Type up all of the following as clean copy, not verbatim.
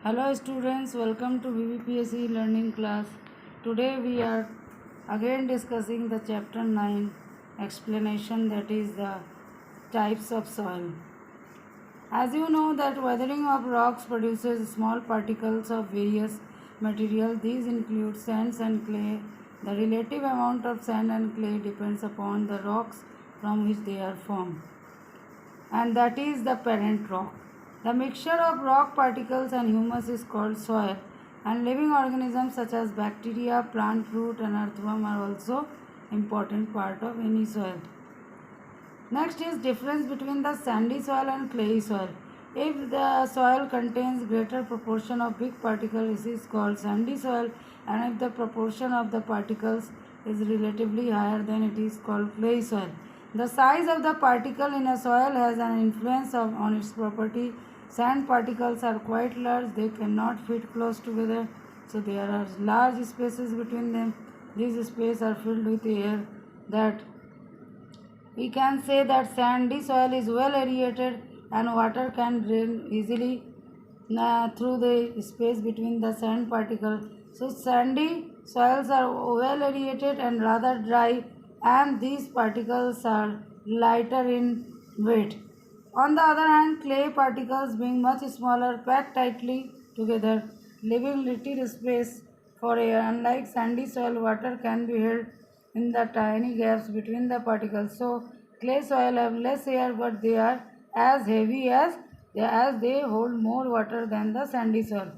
Hello students, welcome to VVPSC learning class. Today we are again discussing the chapter 9 explanation, that is the types of soil. As you know that weathering of rocks produces small particles of various materials. These include sands and clay. The relative amount of sand and clay depends upon the rocks from which they are formed, and that is the parent rock. The mixture of rock particles and humus is called soil, and living organisms such as bacteria, plant root, and earthworm are also important part of any soil. Next is difference between the sandy soil and clayey soil. If the soil contains greater proportion of big particles, it is called sandy soil, and if the proportion of the particles is relatively higher, then it is called clayey soil. The size of the particle in a soil has an influence on its property. Sand particles are quite large, they cannot fit close together, so there are large spaces between them. These spaces are filled with air. That we can say that sandy soil is well aerated and water can drain easily through the space between the sand particles. So sandy soils are well aerated and rather dry, and these particles are lighter in weight. On the other hand, clay particles, being much smaller, pack tightly together, leaving little space for air. Unlike sandy soil, water can be held in the tiny gaps between the particles. So clay soil have less air, but they are as heavy as they hold more water than the sandy soil.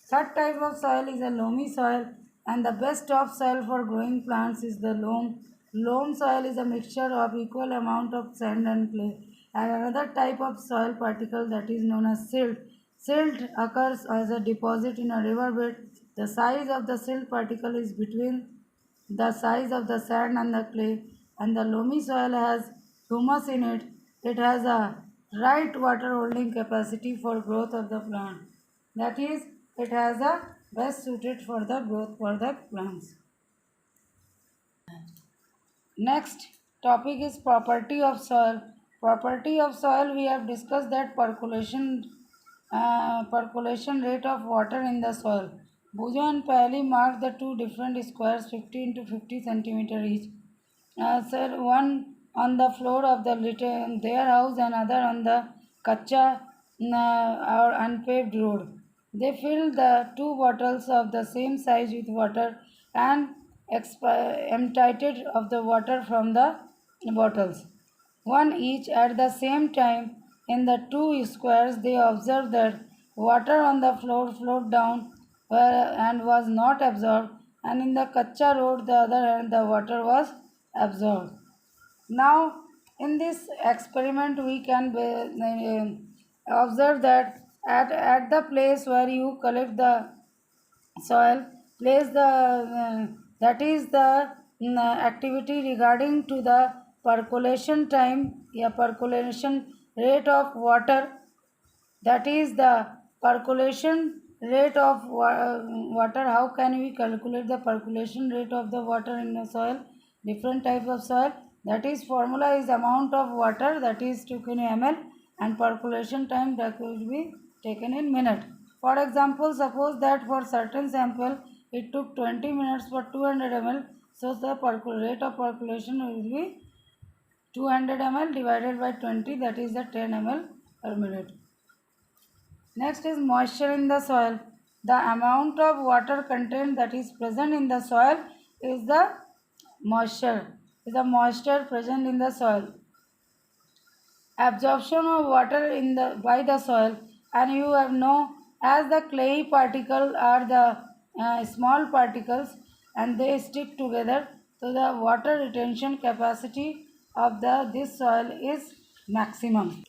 Third type of soil is a loamy soil, and the best topsoil for growing plants is the loam. Loam soil is a mixture of equal amount of sand and clay. And another type of soil particle that is known as silt. Silt occurs as a deposit in a riverbed. The size of the silt particle is between the size of the sand and the clay, and the loamy soil has humus in it. It has a right water holding capacity for growth of the plant. That is, it has a best suited for the growth for the plants. Next topic is property of soil. Property of soil, we have discussed that percolation rate of water in the soil. Bujo and Paley marked the two different squares 50 into 50 centimeter each. Sir, one on the floor of their house and other on the kacha or unpaved road. They filled the two bottles of the same size with water and emptied of the water from the bottles, one each at the same time. In the two squares, they observed that water on the floor flowed down and was not absorbed, and in the kacha road, the other hand, the water was absorbed. Now, in this experiment, we can observe that at the place where you collect the soil, place the that is the activity regarding to the percolation time, percolation rate of water, that is the percolation rate of water. How can we calculate the percolation rate of the water in the soil? Different types of soil, that is formula is amount of water that is taken in ml, and percolation time that will be taken in minute. For example, suppose that for certain sample it took 20 minutes for 200 ml, so the rate of percolation will be 200 ml divided by 20, that is the 10 ml per minute. Next is moisture in the soil. The amount of water content that is present in the soil is the moisture. Is the moisture present in the soil. Absorption of water in the by the soil, and you have know as the clay particle are the small particles and they stick together, so the water retention capacity of the this soil is maximum.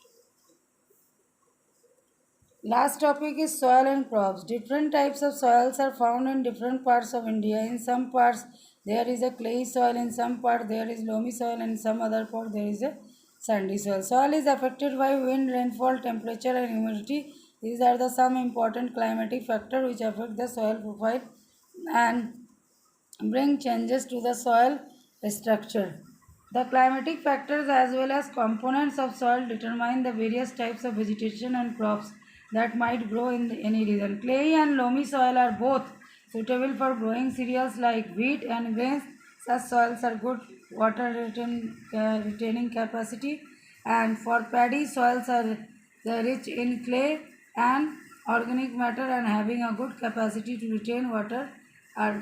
Last topic is soil and crops. Different types of soils are found in different parts of India. In some parts there is a clay soil, in some part there is loamy soil, and in some other part there is a sandy soil. Soil is affected by wind, rainfall, temperature, and humidity. These are the some important climatic factors which affect the soil profile and bring changes to the soil structure. The climatic factors as well as components of soil determine the various types of vegetation and crops. that might grow in any region. Clayey and loamy soil are both suitable for growing cereals like wheat and grains. Such soils are good water retaining capacity, and for paddy soils are rich in clay and organic matter and having a good capacity to retain water are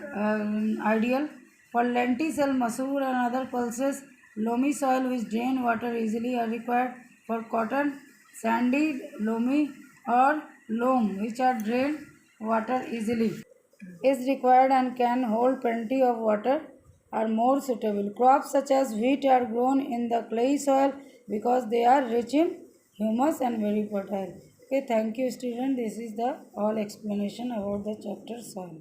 ideal. For lentils, masoor and other pulses, loamy soil which drain water easily are required. For cotton, sandy, loamy or loam which are drain water easily is required and can hold plenty of water are more suitable. Crops such as wheat are grown in the clay soil because they are rich in humus and very fertile. Okay, thank you student. This is the all explanation about the chapter soil.